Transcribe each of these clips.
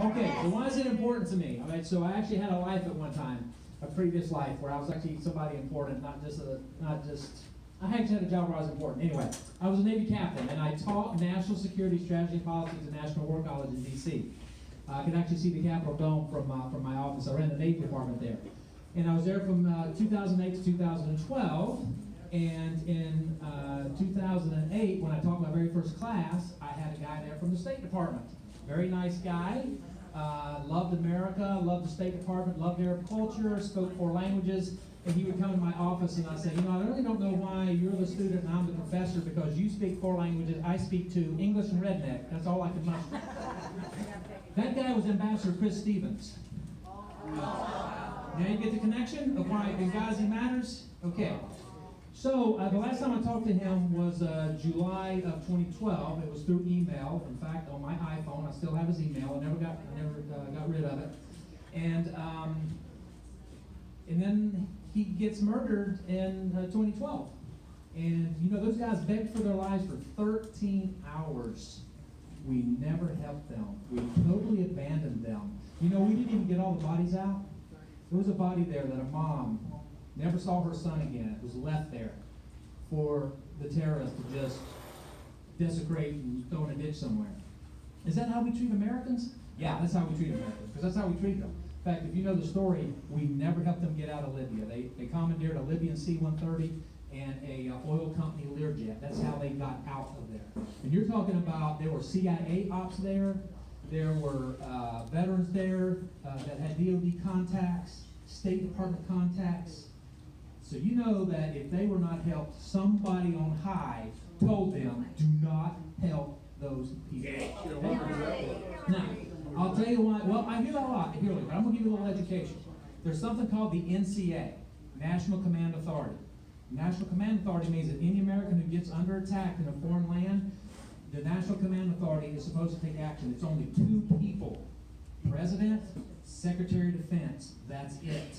Okay, so why is it important to me? All right, so I actually had a life at one time, a previous life, where I was actually somebody important, not just. I actually had a job where I was important. Anyway, I was a Navy captain, and I taught national security strategy and politics at National War College in D.C. I could actually see the Capitol Dome from my office. I ran the Navy department there, and I was there from 2008 to 2012. And in 2008, when I taught my very first class, I had a guy there from the State Department. Very nice guy, loved America, loved the State Department, loved Arab culture, spoke 4 languages, and he would come in my office and I'd say, I really don't know why you're the student and I'm the professor, because you speak 4 languages, I speak 2, English and redneck. That's all I could muster. That guy was Ambassador Chris Stevens. Now you get the connection of why Benghazi matters? Okay. So the last time I talked to him was July of 2012. It was through email. In fact, on my iPhone, I still have his email. I never got rid of it. And then he gets murdered in 2012. And those guys begged for their lives for 13 hours. We never helped them. We totally abandoned them. We didn't even get all the bodies out. There was a body there that a mom never saw her son again. It was left there for the terrorists to just desecrate and throw in a ditch somewhere. Is that how we treat Americans? Yeah, that's how we treat Americans, because that's how we treat them. In fact, if you know the story, we never helped them get out of Libya. They commandeered a Libyan C-130 and a oil company Learjet. That's how they got out of there. And you're talking about, there were CIA ops there, there were veterans there that had DOD contacts, State Department contacts. So you know that if they were not helped, somebody on high told them, do not help those people. Now, I'll tell you why. Well, I hear that a lot, but I'm going to give you a little education. There's something called the NCA, National Command Authority. National Command Authority means that any American who gets under attack in a foreign land, the National Command Authority is supposed to take action. It's only 2 people, President, Secretary of Defense. That's it.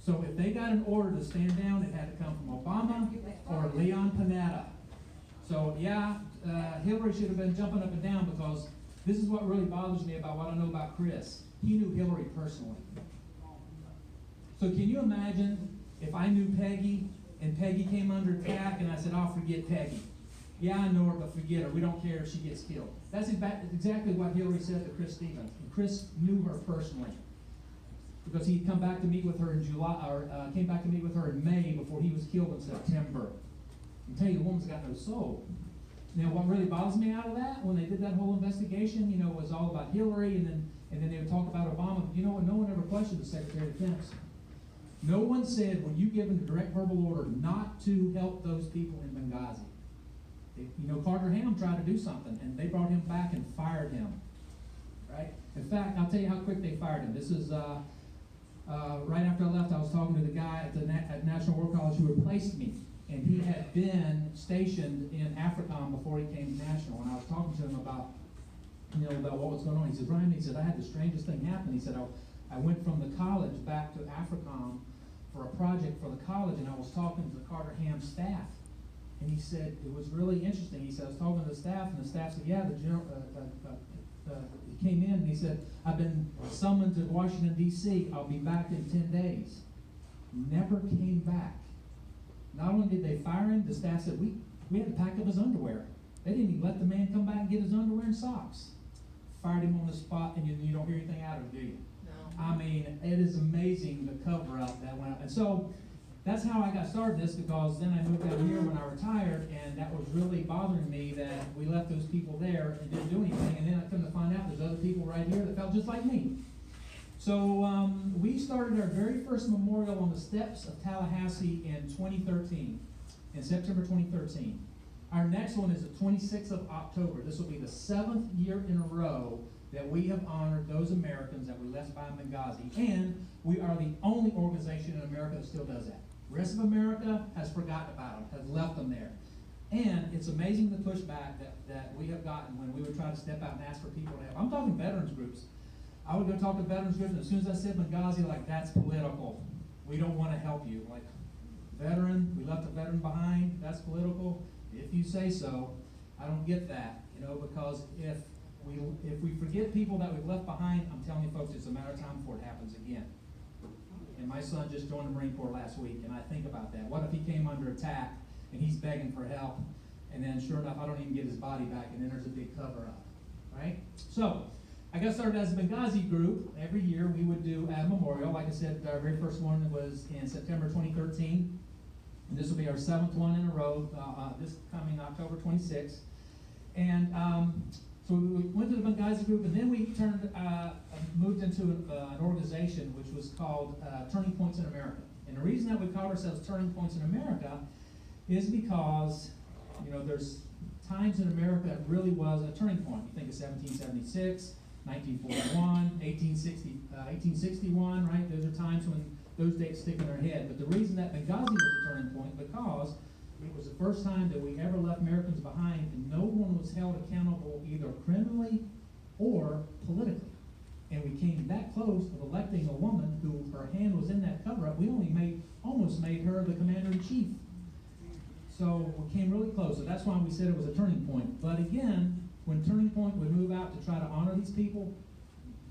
So if they got an order to stand down, it had to come from Obama or Leon Panetta. So yeah, Hillary should have been jumping up and down, because this is what really bothers me about what I know about Chris. He knew Hillary personally. So can you imagine if I knew Peggy and Peggy came under attack and I said, oh, forget Peggy. Yeah, I know her, but forget her. We don't care if she gets killed. That's exactly what Hillary said to Chris Stevens. And Chris knew her personally, because he'd come back to meet with her in July, or came back to meet with her in May before he was killed in September. I tell you, the woman's got no soul. Now, what really bothers me out of that, when they did that whole investigation, was all about Hillary, and then they would talk about Obama. No one ever questioned the Secretary of Defense. No one said, when you give them the direct verbal order not to help those people in Benghazi. Carter Ham tried to do something, and they brought him back and fired him. Right? In fact, I'll tell you how quick they fired him. This is right after I left. I was talking to the guy at National War College who replaced me, and he had been stationed in AFRICOM before he came to National. And I was talking to him about what was going on. He said, Ryan, I had the strangest thing happen. He said, I went from the college back to AFRICOM for a project for the college, and I was talking to the Carter Ham staff. And he said, it was really interesting. He said, I was talking to the staff, and the staff said, yeah, the general, he came in, and he said, I've been summoned to Washington, D.C. I'll be back in 10 days. Never came back. Not only did they fire him, the staff said, we had to pack up his underwear. They didn't even let the man come back and get his underwear and socks. Fired him on the spot, and you don't hear anything out of it, do you? No. I mean, it is amazing the cover-up that went up. And so, that's how I got started this, because then I moved down here when I retired, and that was really bothering me that we left those people there and didn't do anything. And then I come to find out there's other people right here that felt just like me. So we started our very first memorial on the steps of Tallahassee in 2013, in September 2013. Our next one is the 26th of October. This will be the 7th year in a row that we have honored those Americans that we left behind Benghazi. And we are the only organization in America that still does that. The rest of America has forgotten about them, has left them there. And it's amazing the pushback that we have gotten when we would try to step out and ask for people to help. I'm talking veterans groups. I would go talk to veterans groups, and as soon as I said Benghazi, like, that's political. We don't want to help you. Like, veteran, we left a veteran behind, that's political. If you say so. I don't get that, because if if we forget people that we've left behind, I'm telling you folks, it's a matter of time before it happens again. And my son just joined the Marine Corps last week, and I think about that. What if he came under attack and he's begging for help, and then sure enough, I don't even get his body back, and then there's a big cover-up, right? So I got started as a Benghazi group. Every year we would do a memorial. Like I said, our very first one was in September 2013, and this will be our 7th one in a row, this coming October 26th. And so we went to the Benghazi group, and then we moved into an organization which was called Turning Points in America. And the reason that we called ourselves Turning Points in America is because, you know, there's times in America that really was a turning point. You think of 1776, 1941, 1861, right? Those are times when those dates stick in our head. But the reason that Benghazi was a turning point, because it was the first time that we ever left Americans behind, and no one was held accountable either criminally or politically. And we came that close of electing a woman who her hand was in that cover-up. We almost made her the commander-in-chief. So we came really close. So that's why we said it was a turning point. But again, when Turning Point would move out to try to honor these people,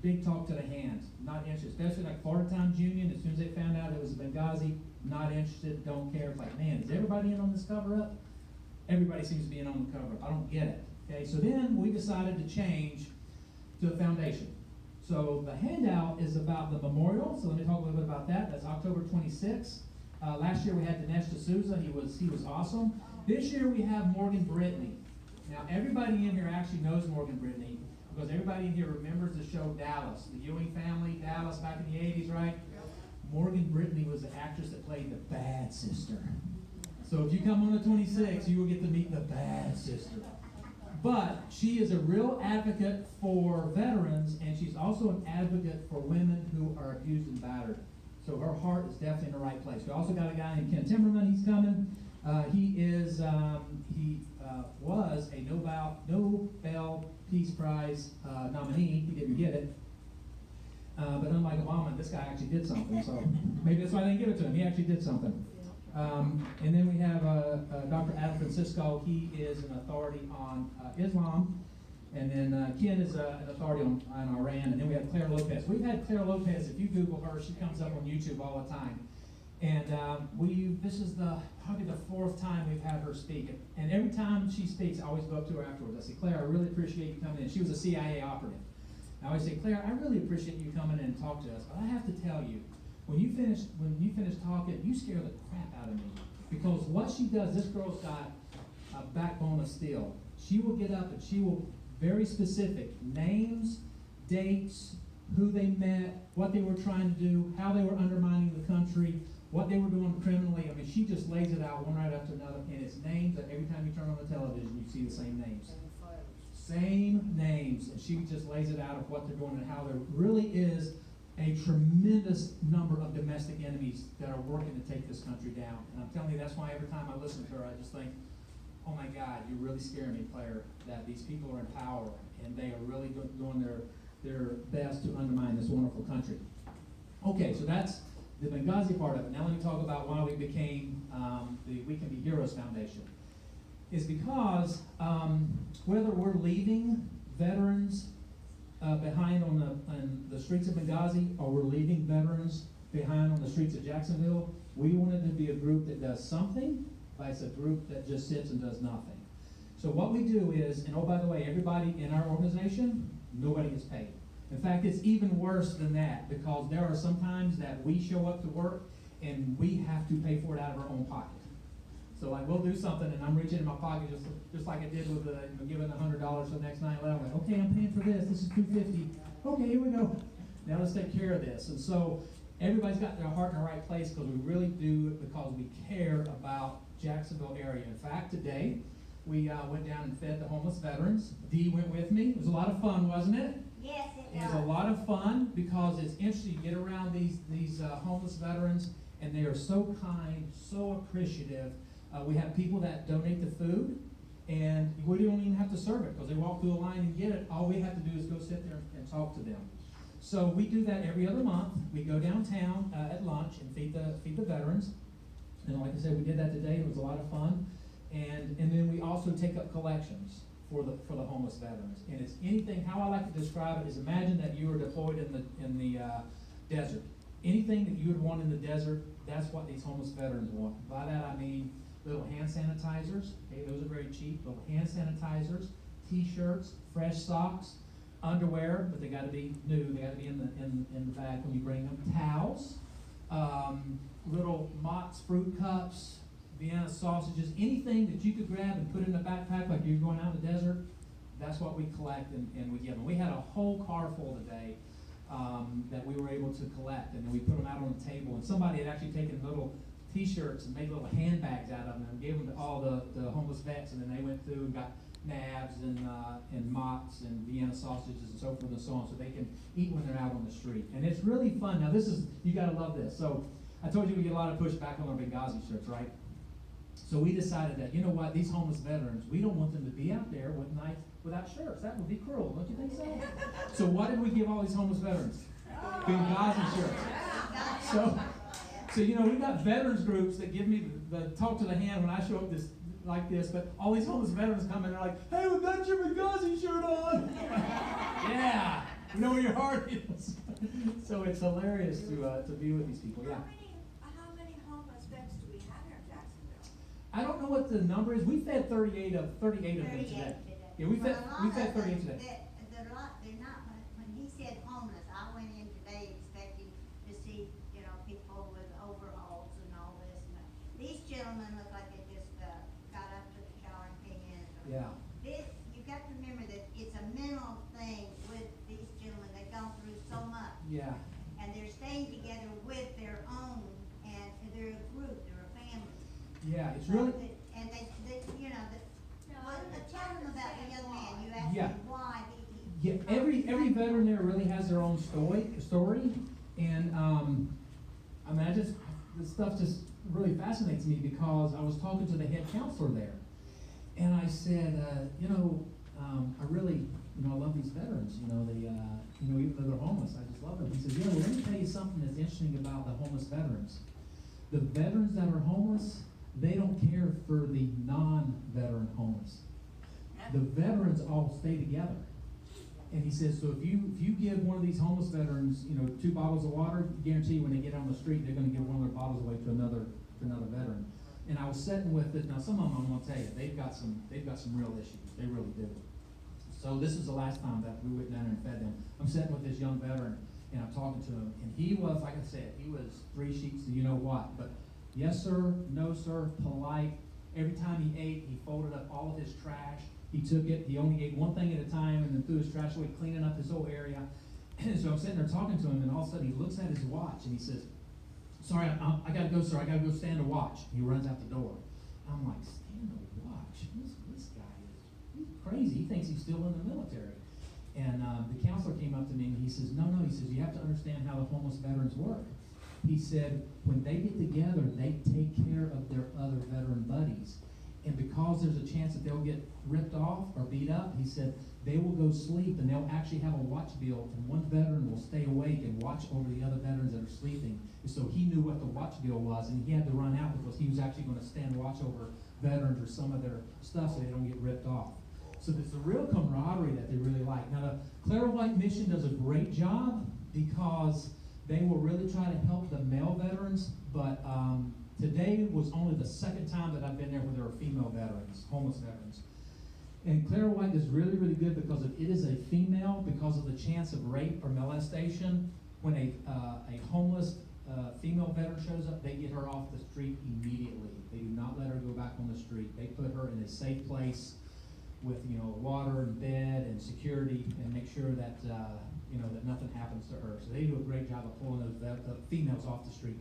big talk to the hands. Not interested, especially like Florida Times Union. As soon as they found out it was Benghazi, not interested, don't care. It's like, man, is everybody in on this cover-up? Everybody seems to be in on the cover-up. I don't get it. Okay, so then we decided to change to a foundation. So the handout is about the memorial. So let me talk a little bit about that. That's October 26th. Last year we had Dinesh D'Souza. He was awesome. This year we have Morgan Brittany. Now everybody in here actually knows Morgan Brittany because everybody in here remembers the show Dallas, the Ewing family, Dallas back in the 80s, right? Morgan Brittany was the actress that played the bad sister. So if you come on the 26th, you will get to meet the bad sister. But she is a real advocate for veterans, and she's also an advocate for women who are abused and battered. So her heart is definitely in the right place. We also got a guy named Ken Timmerman. He's coming. He was a Nobel Peace Prize nominee. He didn't get it. But unlike Obama, this guy actually did something. So maybe that's why they didn't give it to him. He actually did something. And then we have Dr. Adam Francisco. He is an authority on Islam. And then Ken is an authority on Iran. And then we have Claire Lopez. We've had Claire Lopez. If you Google her, she comes up on YouTube all the time. And this is probably the 4th time we've had her speak. And every time she speaks, I always go up to her afterwards. I say, Claire, I really appreciate you coming in. She was a CIA operative. I always say, Claire, I really appreciate you coming in and talk to us. But I have to tell you, when you finish talking, you scare the crap out of me. Because what she does, this girl's got a backbone of steel. She will get up and she will very specific names, dates, who they met, what they were trying to do, how they were undermining the country, what they were doing criminally. I mean, she just lays it out one right after another, and it's names that every time you turn on the television, you see the same names. Same names, and she just lays it out of what they're doing and how there really is a tremendous number of domestic enemies that are working to take this country down. And I'm telling you, that's why every time I listen to her, I just think, oh my God, you're really scaring me, Claire, that these people are in power, and they are really doing their best to undermine this wonderful country. Okay, so that's the Benghazi part of it. Now let me talk about why we became the We Can Be Heroes Foundation. Is because whether we're leaving veterans behind on the streets of Benghazi, or we're leaving veterans behind on the streets of Jacksonville, we wanted to be a group that does something, but it's a group that just sits and does nothing. So what we do is, and oh, by the way, everybody in our organization, nobody is paid. In fact, it's even worse than that, because there are some times that we show up to work and we have to pay for it out of our own pocket. So like we'll do something and I'm reaching in my pocket just like I did with giving $100 for the next 9/11. I'm like, okay, I'm paying for this. This is $250. Okay, here we go. Now let's take care of this. And so everybody's got their heart in the right place, because we really do it because we care about Jacksonville area. In fact, today we went down and fed the homeless veterans. Dee went with me. It was a lot of fun, wasn't it? Yes, it It was. was a lot of fun because it's interesting. You get around these homeless veterans, and they are so kind, so appreciative. We have people that donate the food, and we don't even have to serve it because they walk through a line and get it. All we have to do is go sit there and talk to them. So we do that every other month. We go downtown at lunch and feed the veterans. And like I said, we did that today. It was a lot of fun. And then we also take up collections for the homeless veterans. And it's anything, how I like to describe it is imagine that you were deployed in the desert. Anything that you would want in the desert, that's what these homeless veterans want. By that I mean little hand sanitizers. Okay, those are very cheap. Little hand sanitizers, t-shirts, fresh socks, underwear, but they got to be new. They got to be in the bag when you bring them. Towels, little Mott's fruit cups, Vienna sausages, anything that you could grab and put in a backpack like you're going out in the desert. That's what we collect and we give them. We had a whole car full today that we were able to collect, and then we put them out on the table. And somebody had actually taken little T-shirts and made little handbags out of them and gave them to all the homeless vets, and then they went through and got nabs and Mott's and Vienna sausages and so forth and so on, so they can eat when they're out on the street. And it's really fun. Now this is, you gotta love this. So I told you we get a lot of pushback on our Benghazi shirts, right? So we decided that, you know what, these homeless veterans, we don't want them to be out there with nights without shirts. That would be cruel, don't you think so? So what did we give all these homeless veterans? Benghazi shirts. So you know, we got veterans groups that give me the talk to the hand when I show up like this, but all these homeless veterans come in and they're like, hey, we got your Benghazi shirt on. Yeah, we know where your heart is. So it's hilarious to be with these people, yeah. How many homeless vets do we have here in Jacksonville? I don't know what the number is. We fed 38 of them today. Yeah, we fed 38 today. They're not, when he said homeless, I went in today expecting to see, you know, people with overalls and all this. And these gentlemen look like they just got up to the shower and came in. Yeah. You got to remember that it's a mental thing with these gentlemen. They've gone through so much. Yeah. And they're staying together with their own, and they're a group, they're a family. Yeah, it's really. And they you know, tell them about the young man. You asked Yeah. him why Yeah, every veteran there really has their own story, and I mean, this stuff just really fascinates me because I was talking to the head counselor there, and I said, I really, I love these veterans. They, even though they're homeless, I just love them. He says, well, let me tell you something that's interesting about the homeless veterans. The veterans that are homeless, they don't care for the non-veteran homeless. The veterans all stay together. And he says, so if you give one of these homeless veterans, 2 bottles of water, guarantee when they get on the street, they're going to give one of their bottles away to another veteran. And I was sitting with it. Now, some of them, I'm going to tell you, they've got some real issues. They really do. So this is the last time that we went down there and fed them. I'm sitting with this young veteran, and I'm talking to him, and he was, like I said, he was 3 sheets to you know what. But yes, sir, no, sir, polite. Every time he ate, he folded up all of his trash. He took it, he only ate one thing at a time and then threw his trash away, cleaning up his whole area. And so I'm sitting there talking to him, and all of a sudden he looks at his watch and he says, sorry, I gotta go, sir, I gotta go stand a watch. He runs out the door. I'm like, stand a watch? This guy he's crazy. He thinks he's still in the military. And the counselor came up to me and he says, no, he says, you have to understand how the homeless veterans work. He said, when they get together, they take care of their other veteran buddies. And because there's a chance that they'll get ripped off or beat up, he said, they will go sleep and they'll actually have a watch bill, and one veteran will stay awake and watch over the other veterans that are sleeping. And so he knew what the watch bill was, and he had to run out because he was actually going to stand watch over veterans or some of their stuff so they don't get ripped off. So there's a real camaraderie that they really like. Now the Clara White Mission does a great job because they will really try to help the male veterans, but today was only the second time that I've been there where there are female veterans, homeless veterans. And Clara White is really, really good because it is a female, because of the chance of rape or molestation. When a homeless female veteran shows up, they get her off the street immediately. They do not let her go back on the street. They put her in a safe place with water and bed and security, and make sure that that nothing happens to her. So they do a great job of pulling those females off the street.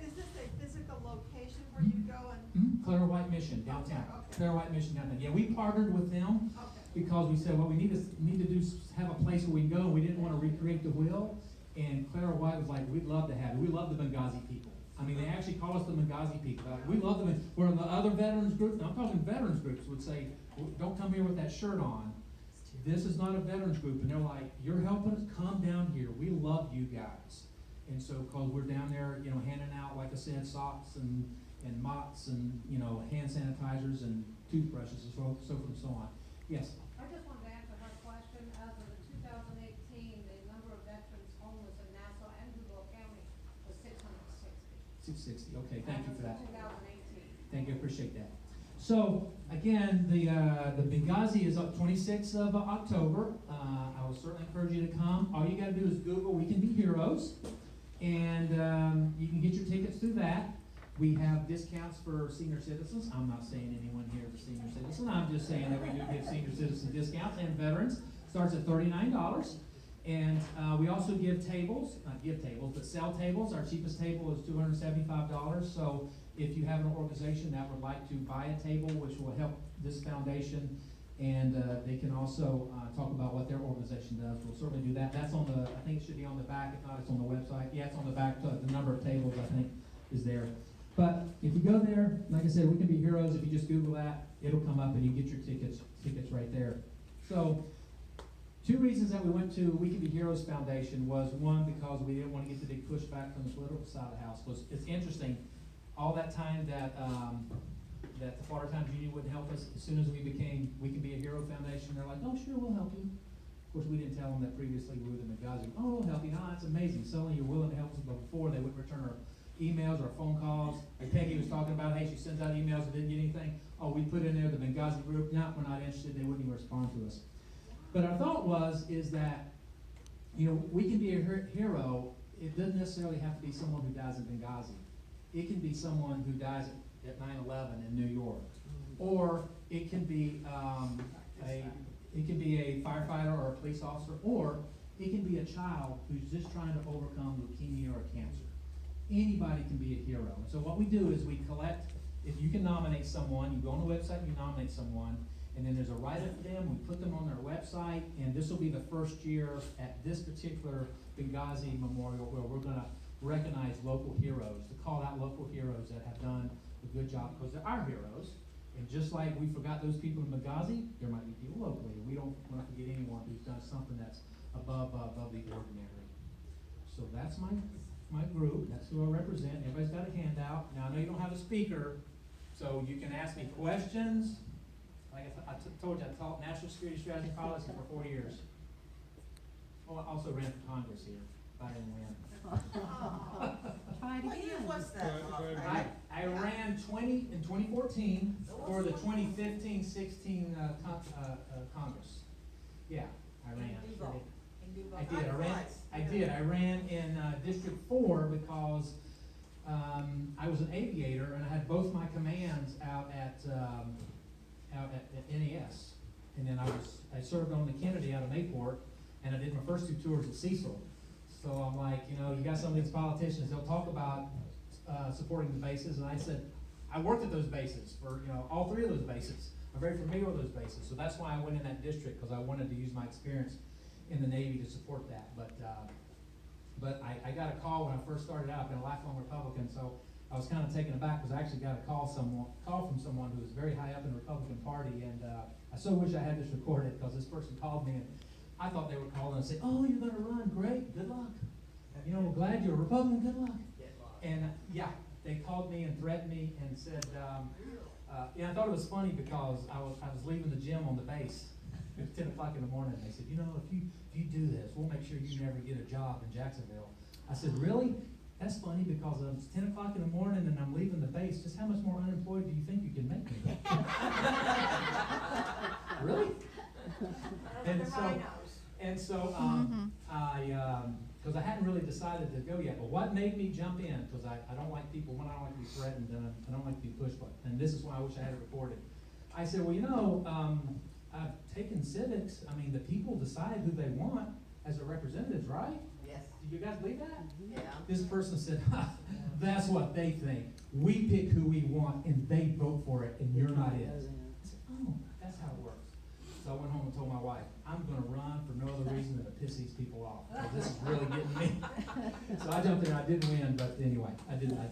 Is this a physical location where you go and? Clara White Mission downtown. Okay. Clara White Mission downtown. Yeah, we partnered with them because we said, well, we need to have a place where we can go. We didn't want to recreate the wheel, and Clara White was like, we'd love to have it. We love the Benghazi people. I mean, they actually call us the Benghazi people. We love them. Where the other veterans groups, I'm talking veterans groups, would say, don't come here with that shirt on. This is not a veterans group, and they're like, you're helping us, come down here. We love you guys. And so, because we're down there, handing out, like I said, socks and Mott's and, hand sanitizers and toothbrushes and so forth and so on. Yes? 660, okay, thank you for that. 2018. Thank you, appreciate that. So, again, the Benghazi is up 26th of October. I will certainly encourage you to come. All you gotta do is Google We Can Be Heroes, and you can get your tickets through that. We have discounts for senior citizens. I'm not saying anyone here is a senior citizen. I'm just saying that we do give senior citizen discounts, and veterans starts at $39. And we also give tables, not give tables, but sell tables. Our cheapest table is $275. So if you have an organization that would like to buy a table, which will help this foundation, and they can also talk about what their organization does, we'll certainly do that. That's on the, I think it should be on the back. If not, it's on the website. Yeah, it's on the back. The number of tables, I think, is there. But if you go there, like I said, We Can Be Heroes. If you just Google that, it'll come up and you get your tickets right there. So, two reasons that we went to We Can Be Heroes Foundation was, one, because we didn't want to get the big pushback from the political side of the house. It's interesting, all that time that that the Florida Times Union wouldn't help us, as soon as we became We Can Be a Hero Foundation, they're like, oh, sure, we'll help you. Of course, we didn't tell them that previously we were the Benghazi. Oh, we'll help you. No, that's amazing. Suddenly you're willing to help us, but before they wouldn't return our emails or phone calls. Like Peggy was talking about, hey, she sends out emails and didn't get anything. Oh, we put in there the Benghazi group. No, we're not interested. They wouldn't even respond to us. But our thought is that, we can be a hero. It doesn't necessarily have to be someone who dies in Benghazi. It can be someone who dies at 9/11 in New York, or it can be a firefighter or a police officer, or it can be a child who's just trying to overcome leukemia or cancer. Anybody can be a hero. And so what we do is we collect. If you can nominate someone, you go on the website, you nominate someone. And then there's a write-up for them. We put them on their website, and this will be the first year at this particular Benghazi Memorial where we're going to recognize local heroes, to call out local heroes that have done a good job, because they're our heroes. And just like we forgot those people in Benghazi, there might be people locally, and we don't want to forget anyone who's done something that's above the ordinary. So that's my group. That's who I represent. Everybody's got a handout. Now I know you don't have a speaker, so you can ask me questions. Like I told you, I taught national security strategy and policy for 4 years. Oh, I also ran for Congress here, but I didn't win. Try it What year again. was that? I ran in 2014 for the 2015-16 Congress. Yeah, I ran. I did. I ran in District 4 because I was an aviator and I had both my commands out at NES, and then I served on the Kennedy out of Mayport, and I did my first 2 tours at Cecil. So I'm like, you got some of these politicians, they'll talk about supporting the bases, and I said, I worked at those bases for all 3 of those bases. I'm very familiar with those bases, so that's why I went in that district, because I wanted to use my experience in the Navy to support that. But I got a call when I first started out. I've been a lifelong Republican, so I was kind of taken aback because I actually got a call from someone who was very high up in the Republican Party, and I so wish I had this recorded, because this person called me and I thought they would call and say, "Oh, you're going to run? Great, good luck. And, glad you're a Republican. Good luck." And they called me and threatened me and said, I thought it was funny because I was leaving the gym on the base. It was 10 o'clock in the morning. And they said, if you do this, we'll make sure you never get a job in Jacksonville. I said, really? That's funny, because it's 10 o'clock in the morning and I'm leaving the base. Just how much more unemployed do you think you can make me? Really? And so because I hadn't really decided to go yet. But what made me jump in, because I don't like people, when I don't like to be threatened, and I don't like to be pushed, and this is why I wish I had it recorded. I said, well, I've taken civics. I mean, the people decide who they want as their representatives, right? Yes. Do you guys believe that? Yeah. This person said, that's what they think. We pick who we want, and they vote for it, and you're not it. I said, oh, that's how it works. So I went home and told my wife, I'm going to run for no other reason than to piss these people off, because this is really getting me. So I jumped in. I didn't win, but anyway, I didn't. Yeah.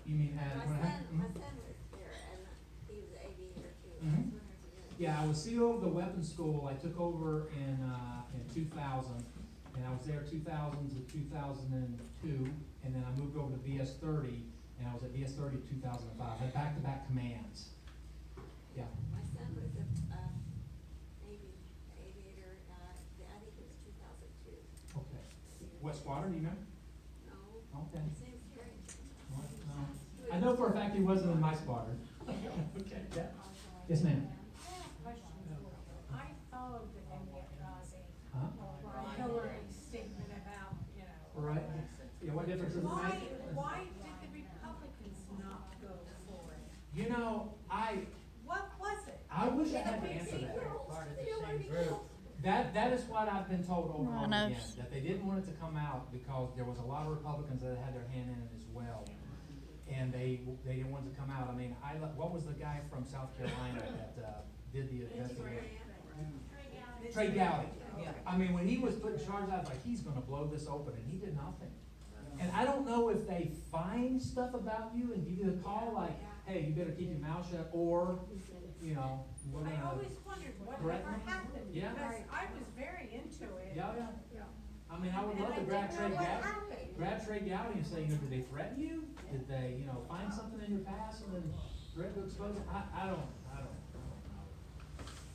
You mean when I had? My son was there, and he was an aviator too. Mhm. Yeah, I was CO of the weapons school. I took over in 2000, and I was there 2000 to 2002, and then I moved over to VS30, and I was at VS30 2005. I had back-to-back commands. Yeah. My son was a Navy aviator, do you know? No, Okay. it seems strange. I know for a fact he wasn't in my spotter. Okay, yeah. Yes, ma'am. Question for you. I followed the Benghazi, Huh? Hillary's statement about, you know. Right. Yeah, what difference does it Why, make? why did the Republicans not go for it? You know, What was it? I wish I had to answer that. That is what I've been told over and over again, that they didn't want it to come out because there was a lot of Republicans that had their hand in it as well. And they didn't want it to come out. I mean, what was the guy from South Carolina that, did the investigation? Trey Gowdy. Yeah. I mean, when he was put in charge, I was like, he's gonna blow this open, and he did nothing. And I don't know if they find stuff about you and give you the call, like, hey, you better keep your mouth shut, or, you know, we're I gonna. always wondered Correct whatever me? happened, Yeah. because I was very into it. Yeah, yeah. I mean, I would And love to I grab didn't Trey know what Gowdy, happened. grab Trey Gowdy and say, you know, did they threaten you? Did they, you know, find something in your past and then threaten to expose it? I don't know.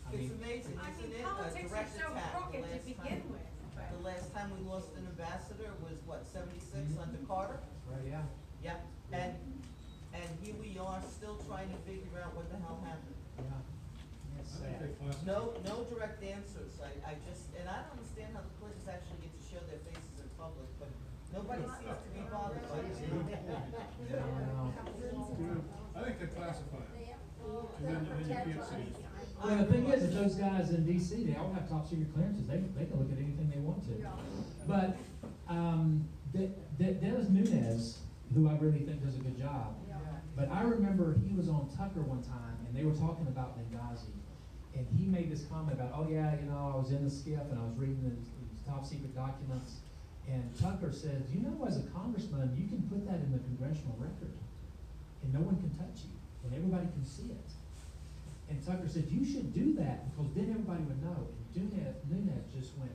I It's mean, amazing, I isn't mean, it? A politics are direct so attack. crooked to begin with, but. The last time we lost an ambassador was what, 76 under Carter? right, yeah. Yeah, and here we are still trying to figure out what the hell happened. Yeah. It's sad. No direct answers. I just, and I don't understand how the Clintons actually get to show their faces in public, but nobody seems to be bothered by it. Yeah, I know. I think they're classified, and then you can't see it. Well, the thing is, that those guys in DC, they all have top secret clearances. They can look at anything they want to. But, Dennis Nunes, who I really think does a good job, but I remember he was on Tucker one time, and they were talking about Benghazi, and he made this comment about, oh yeah, you know, I was in the skiff and I was reading these top secret documents, and Tucker says, you know, as a congressman, you can put that in the congressional record, and no one can touch you, and everybody can see it. And Tucker said, you should do that, because then everybody would know. And Nunes just went